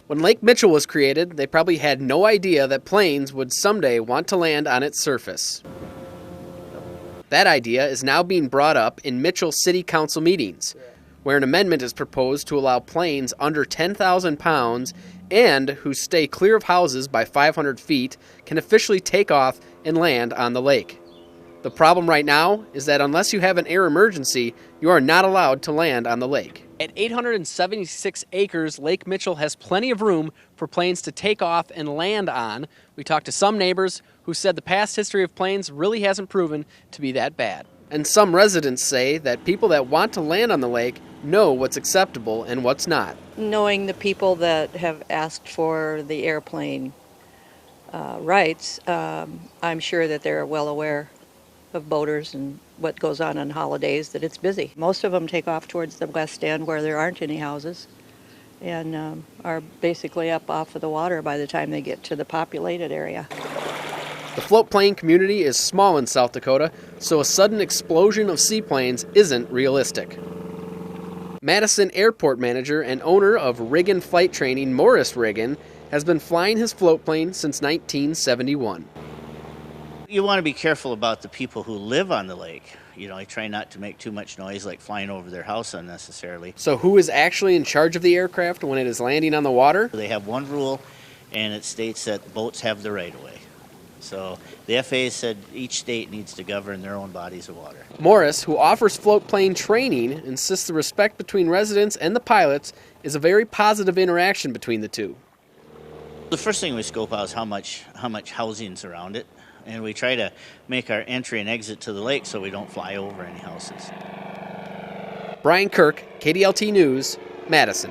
When Lake Mitchell was created, they probably had no idea that planes would someday want to land on its surface. That idea is now being brought up in Mitchell City Council meetings, where an amendment is proposed to allow planes under 10,000 pounds and who stay clear of houses by 500 feet can officially take off and land on the lake. The problem right now is that unless you have an air emergency, you are not allowed to land on the lake. At 876 acres, Lake Mitchell has plenty of room for planes to take off and land on. We talked to some neighbors who said the past history of planes really hasn't proven to be that bad. And some residents say that people that want to land on the lake know what's acceptable and what's not. Knowing the people that have asked for the airplane rights, I'm sure that they're well aware of boaters and what goes on holidays, that it's busy. Most of them take off towards the west end where there aren't any houses and are basically up off of the water by the time they get to the populated area. The float plane community is small in South Dakota, so a sudden explosion of seaplanes isn't realistic. Madison Airport manager and owner of Riggin Flight Training, Morris Riggin, has been flying his float plane since 1971. You want to be careful about the people who live on the lake. You know, I try not to make too much noise, like flying over their house unnecessarily. So who is actually in charge of the aircraft when it is landing on the water? They have one rule, and it states that boats have the right of way. So the FAA said each state needs to govern their own bodies of water. Morris, who offers float plane training, insists the respect between residents and the pilots is a very positive interaction between the two. The first thing we scope out is how much housing's around it, and we try to make our entry and exit to the lake so we don't fly over any houses. Brian Kirk, KDLT News, Madison.